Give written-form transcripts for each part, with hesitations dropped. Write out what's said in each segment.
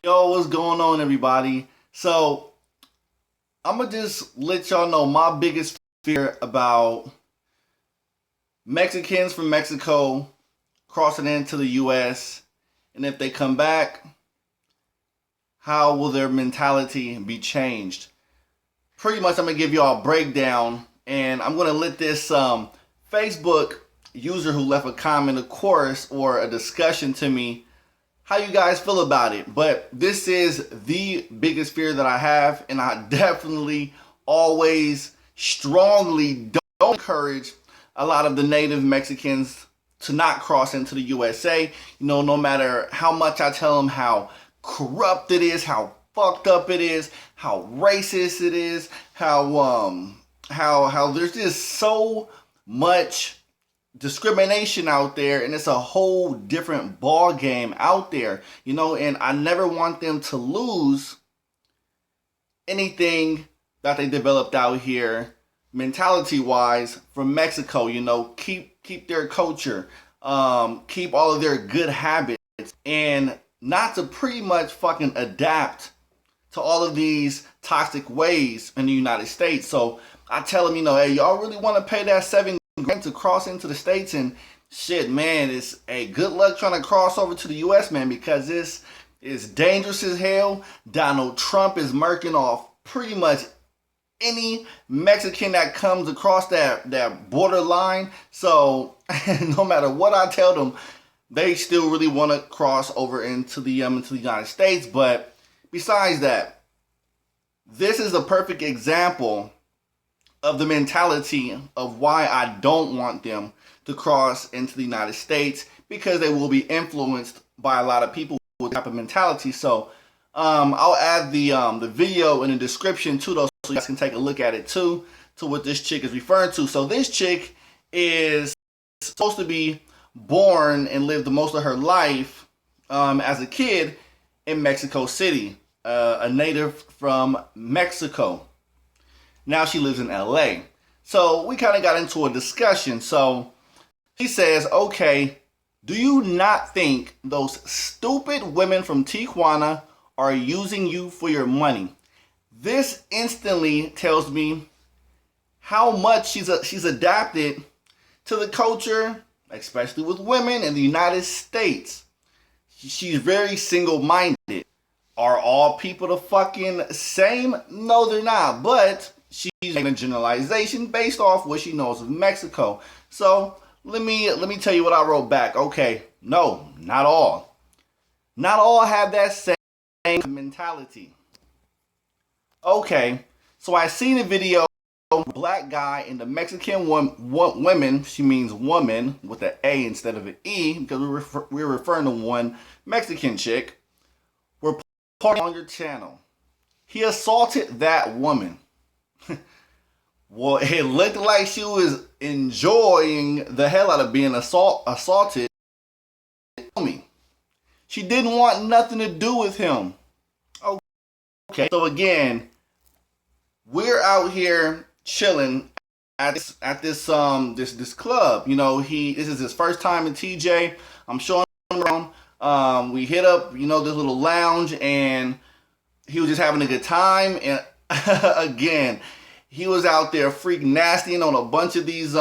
Yo, what's going on, everybody? So, I'm gonna just let y'all know my biggest fear about Mexicans from Mexico crossing into the US. And if they come back, how will their mentality be changed? Pretty much, I'm gonna give y'all a breakdown, and I'm gonna let this Facebook user who left a comment, of course, or a discussion to me how you guys feel about it. But this is the biggest fear that I have, and I definitely always strongly don't encourage a lot of the native Mexicans to not cross into the USA. No matter how much I tell them how corrupt it is, how fucked up it is, how racist it is, how there's just so much discrimination out there, and it's a whole different ball game out there, and I never want them to lose anything that they developed out here mentality wise from Mexico. Keep their culture, keep all of their good habits, and not to pretty much fucking adapt to all of these toxic ways in the United States. So I tell them, hey, y'all really want to pay that $7,000 to cross into the States? And shit, man, it's a good luck trying to cross over to the US, man, because this is dangerous as hell. Donald Trump is murking off pretty much any Mexican that comes across that borderline. So no matter what I tell them, they still really want to cross over into the United States. But besides that, this is a perfect example of the mentality of why I don't want them to cross into the United States, because they will be influenced by a lot of people with that type of mentality. So I'll add the video in the description too, though, so you guys can take a look at it too, to what this chick is referring to. So this chick is supposed to be born and lived the most of her life as a kid in Mexico City, a native from Mexico. Now she lives in LA. So we kind of got into a discussion. So she says, okay, do you not think those stupid women from Tijuana are using you for your money? This instantly tells me how much she's adapted to the culture, especially with women in the United States. She's very single-minded. Are all people the fucking same? No, they're not. But she's making a generalization based off what she knows of Mexico. So let me tell you what I wrote back. Okay, no, not all. Not all have that same mentality. Okay, so I seen a video of a black guy and the Mexican women, she means woman with an A instead of an E, because we're referring to one Mexican chick, were partying on your channel. He assaulted that woman. Well, it looked like she was enjoying the hell out of being assaulted. She didn't want nothing to do with him. Okay, so again, we're out here chilling at this club. This is his first time in TJ. I'm showing him around. We hit up, this little lounge, and he was just having a good time. And again, he was out there freak nastying on a bunch of these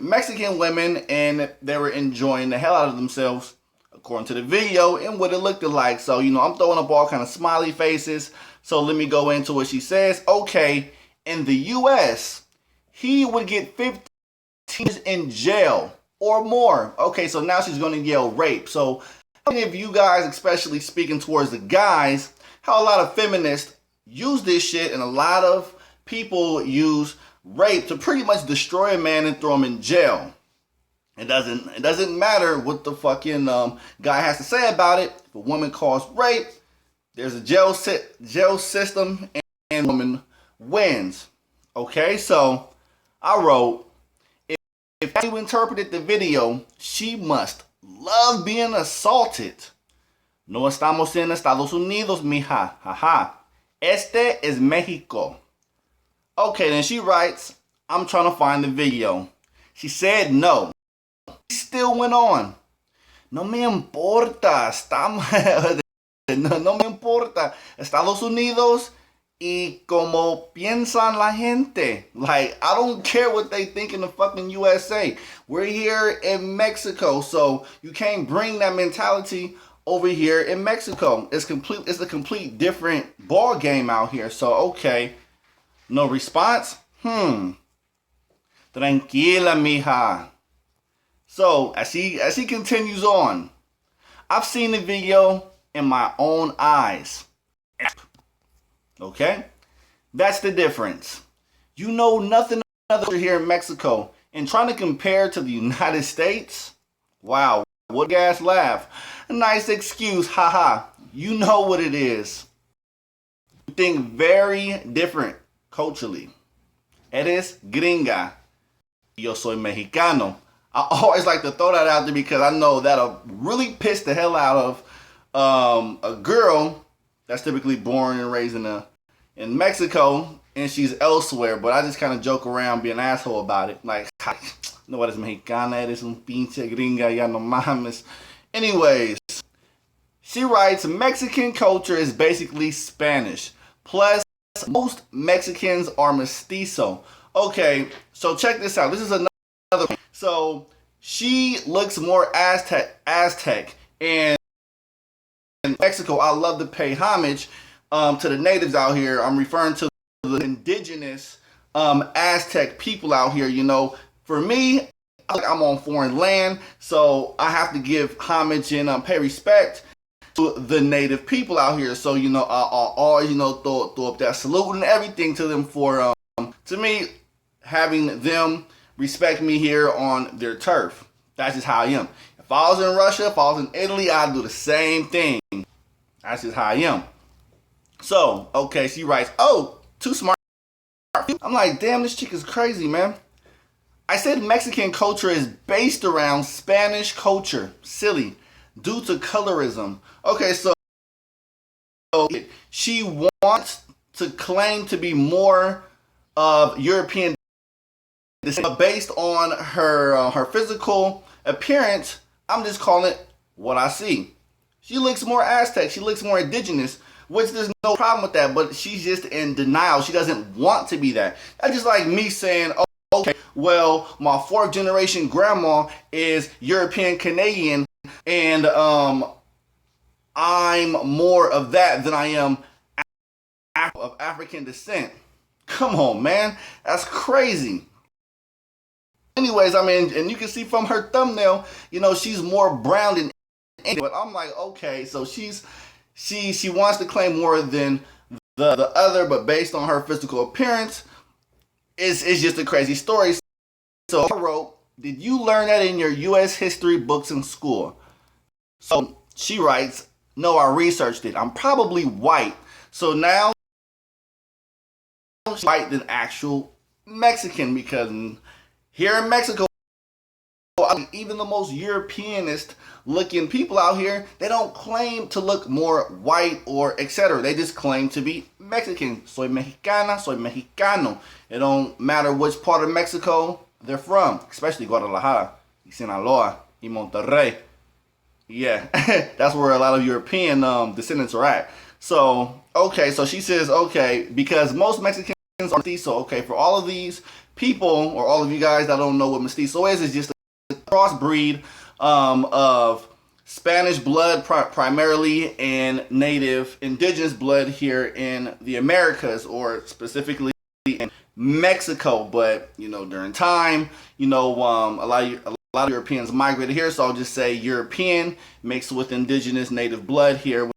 Mexican women, and they were enjoying the hell out of themselves, according to the video and what it looked like. So, I'm throwing up all kind of smiley faces. So let me go into what she says. Okay, in the US, he would get 15 years in jail or more. Okay, so now she's going to yell rape. So how many of you guys, especially speaking towards the guys, how a lot of feminists use this shit, and a lot of people use rape to pretty much destroy a man and throw him in jail. It doesn't matter what the fucking guy has to say about it. If a woman calls rape, there's a jail system, and woman wins. Okay, so I wrote, if you interpreted the video, she must love being assaulted. No estamos en Estados Unidos, mija. Haha. Este es Mexico. Okay, then she writes, I'm trying to find the video. She said no. She still went on. No me importa. Estamos no me importa. Estados Unidos y como piensan la gente. Like, I don't care what they think in the fucking USA. We're here in Mexico, so you can't bring that mentality over here in Mexico. It's a complete different ball game out here. So, okay. No response? Tranquila, mija. So, as he continues on, I've seen the video in my own eyes. Okay? That's the difference. You know nothing other here in Mexico. And trying to compare to the United States? Wow, what a gas laugh. A nice excuse, haha. You know what it is. You think very different culturally. Eres gringa. Yo soy mexicano. I always like to throw that out there because I know that'll really piss the hell out of a girl that's typically born and raised in Mexico and she's elsewhere. But I just kind of joke around, be an asshole about it. Like, no eres mexicana, eres un pinche gringa, ya no mames. Anyways, she writes, Mexican culture is basically Spanish. Plus, most Mexicans are mestizo. Okay, so check this out. This is another point. So she looks more Aztec, and in Mexico, I love to pay homage to the natives out here. I'm referring to the indigenous Aztec people out here. You know, for me, I'm on foreign land, so I have to give homage and pay respect to the native people out here. So, you know, I'll always, you know, throw up that salute and everything to them for, to me, having them respect me here on their turf. That's just how I am. If I was in Russia, if I was in Italy, I'd do the same thing. That's just how I am. So, okay, she writes, oh, too smart. I'm like, damn, this chick is crazy, man. I said Mexican culture is based around Spanish culture. Silly. Due to colorism. Okay, so she wants to claim to be more of European based on her physical appearance. I'm just calling it what I see. She looks more Aztec. She looks more indigenous, which there's no problem with that, but she's just in denial. She doesn't want to be that. That's just like me saying, oh, okay, well, my fourth generation grandma is European Canadian, and I'm more of that than I am of African descent. Come on, man. That's crazy. Anyways, I mean, and you can see from her thumbnail, you know, she's more brown than Indian. But I'm like, okay, so she wants to claim more than the other, but based on her physical appearance, it's just a crazy story. So I wrote, did you learn that in your U.S. history books in school? So she writes, no, I researched it. I'm probably white. So now she's white than actual Mexican, because here in Mexico, even the most Europeanist looking people out here, they don't claim to look more white or etc. They just claim to be Mexican. Soy mexicana, soy mexicano. It don't matter which part of Mexico they're from, especially Guadalajara, y Sinaloa, y Monterrey. Yeah, that's where a lot of European descendants are at. So, okay, so she says, okay, because most Mexicans are mestizo. Okay, for all of these people, or all of you guys that don't know what mestizo is, it's just a crossbreed of Spanish blood primarily and native indigenous blood here in the Americas, or specifically in Mexico. But, you know, during time, you know, a lot of Europeans migrated here, so I'll just say European mixed with indigenous native blood here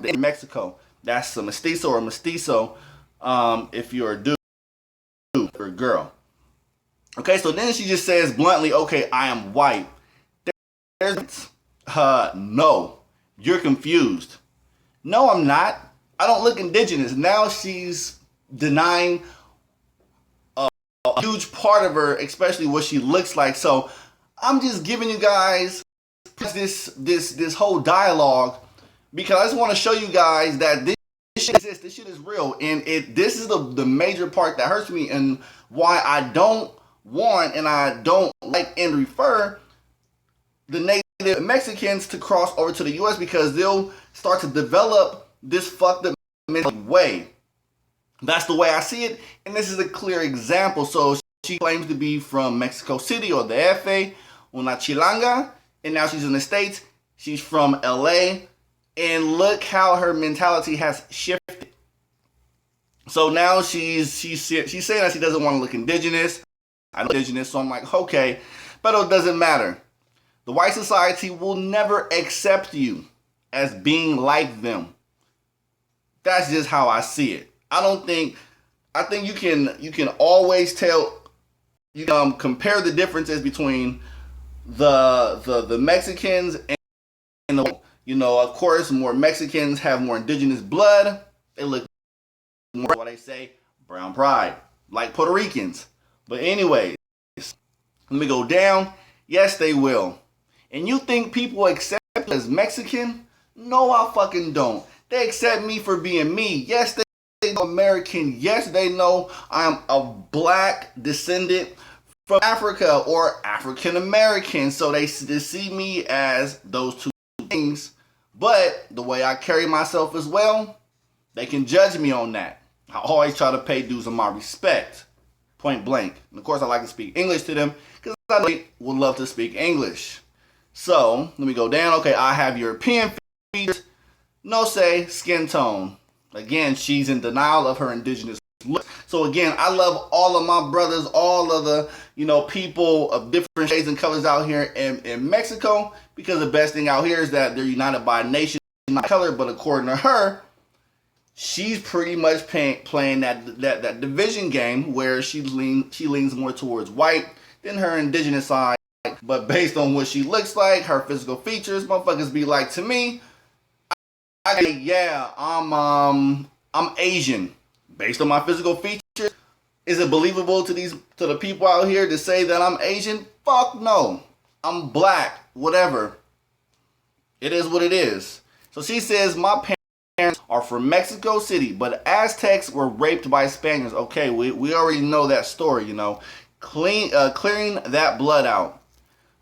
in Mexico. That's a mestizo or mestizo if you're a dude or a girl. Okay, so then she just says bluntly, okay, I am white. No, you're confused. No, I'm not. I don't look indigenous. Now she's denying a huge part of her, especially what she looks like. So I'm just giving you guys this whole dialogue because I just want to show you guys that this shit exists. This shit is real, and this is the major part that hurts me, and why I don't want and I don't like and refer the native the Mexicans to cross over to the U.S. because they'll start to develop this fucked up way. That's the way I see it, and this is a clear example. So she claims to be from Mexico City or the F.A., una chilanga, and now she's in the States. She's from L.A., and look how her mentality has shifted. So now she's saying that she doesn't want to look indigenous. I know indigenous, so I'm like, okay, but it doesn't matter. The white society will never accept you as being like them. That's just how I see it. I think you can always tell, you can compare the differences between the Mexicans and the, of course, more Mexicans have more indigenous blood. They look more, what they say, brown pride, like Puerto Ricans. But anyways, let me go down. Yes, they will. And you think people accept me as Mexican? No, I fucking don't. They accept me for being me. Yes, they know American. Yes, they know I'm a black descendant from Africa or African American. So they see me as those two things. But the way I carry myself as well, they can judge me on that. I always try to pay dues on my respect. Point blank. And of course, I like to speak English to them because I know they would love to speak English. So, let me go down. Okay, I have European features. No say, skin tone. Again, she's in denial of her indigenous look. So again, I love all of my brothers, all of the, people of different shades and colors out here in Mexico, because the best thing out here is that they're united by nation, not color. But according to her, she's pretty much playing that division game where she leans more towards white than her indigenous side. But based on what she looks like, her physical features, motherfuckers be like, to me, I'm Asian. Based on my physical features, is it believable to the people out here to say that I'm Asian? Fuck no. I'm black, whatever. It is what it is. So she says, my parents are from Mexico City, but Aztecs were raped by Spaniards. Okay, we already know that story, clearing that blood out.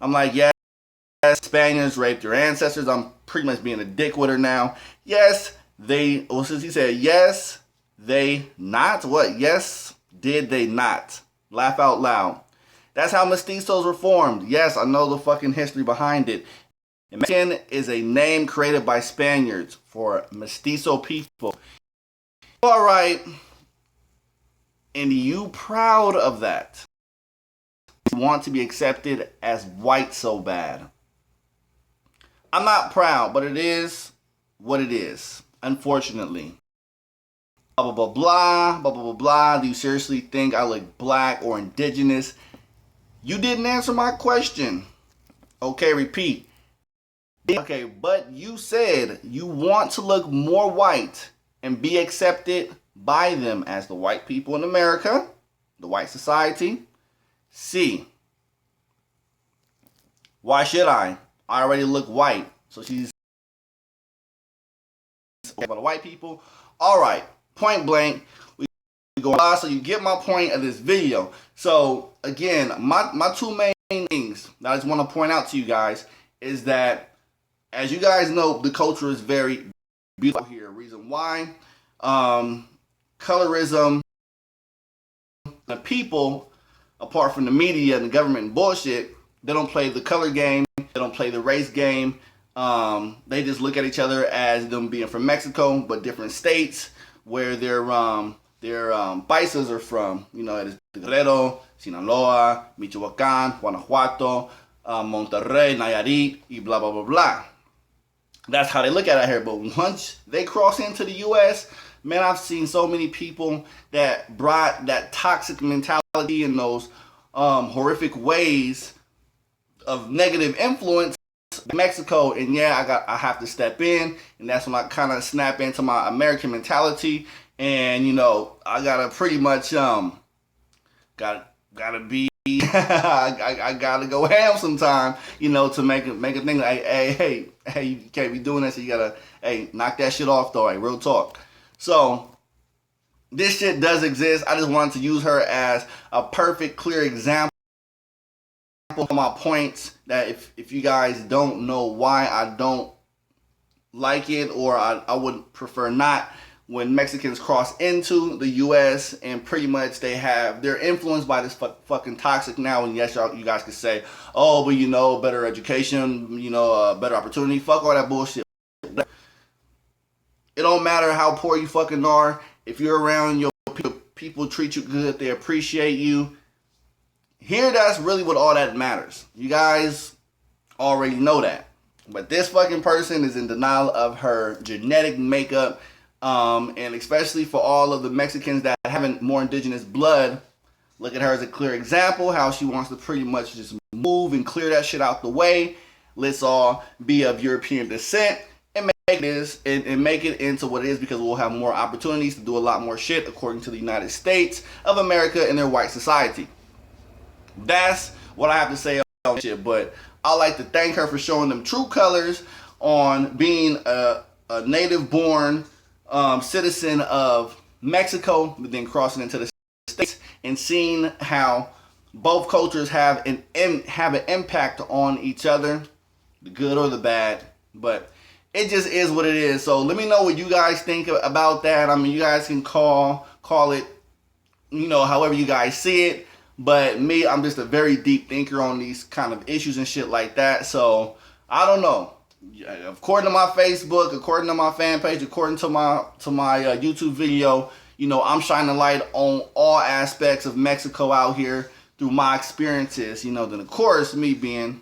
I'm like, yes, Spaniards raped your ancestors. I'm pretty much being a dick with her now. Yes, since he said yes, they not. What? Yes, did they not? Laugh out loud. That's how mestizos were formed. Yes, I know the fucking history behind it. And Mexican is a name created by Spaniards for mestizo people. All right. And you proud of that? Want to be accepted as white so bad. I'm not proud, but it is what it is, unfortunately. Blah, blah, blah, blah, blah, blah, blah, blah. Do you seriously think I look black or indigenous? You didn't answer my question. Okay, repeat. Okay, but you said you want to look more white and be accepted by them as the white people in America, the white society. C. Why should I? I already look white. So she's about the white people. All right, point blank. We go so you get my point of this video. So again, my two main things that I just want to point out to you guys is that, as you guys know, the culture is very beautiful here. Reason why, colorism, the people, apart from the media and the government and bullshit, they don't play the color game. They don't play the race game. They just look at each other as them being from Mexico, but different states where their paisas are from. It is Guerrero, Sinaloa, Michoacán, Guanajuato, Monterrey, Nayarit, y blah, blah, blah, blah. That's how they look at it here. But once they cross into the U.S., man, I've seen so many people that brought that toxic mentality and those horrific ways of negative influence in Mexico. And yeah, I have to step in, and that's when I kind of snap into my American mentality. And I gotta pretty much gotta be I gotta go ham sometime, to make a thing like, hey, you can't be doing this. So you gotta, knock that shit off though. Real talk. So this shit does exist. I just wanted to use her as a perfect, clear example my points that if you guys don't know why I don't like it, or I would prefer not, when Mexicans cross into the U.S. and pretty much they're influenced by this fucking toxic now. And yes, you guys could say, oh, but better education, better opportunity. Fuck all that bullshit. It don't matter how poor you fucking are. If you're around your people treat you good, they appreciate you. Here, that's really what all that matters. You guys already know that. But this fucking person is in denial of her genetic makeup. And especially for all of the Mexicans that have more indigenous blood, look at her as a clear example, how she wants to pretty much just move and clear that shit out the way. Let's all be of European descent and make it into what it is, because we'll have more opportunities to do a lot more shit according to the United States of America and their white society. That's what I have to say on shit. But I'd like to thank her for showing them true colors on being a native-born citizen of Mexico, but then crossing into the States and seeing how both cultures have an impact on each other, the good or the bad. But it just is what it is. So let me know what you guys think about that. I mean, you guys can call it, however you guys see it. But me, I'm just a very deep thinker on these kind of issues and shit like that. So I don't know. According to my Facebook, according to my fan page, according to my YouTube video, I'm shining a light on all aspects of Mexico out here through my experiences. Then of course, me being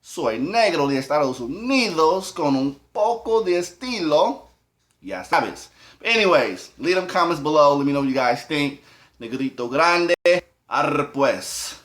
soy negro de Estados Unidos con un poco de estilo, ya sabes. But anyways, leave them comments below. Let me know what you guys think. Negrito grande. Arre pues.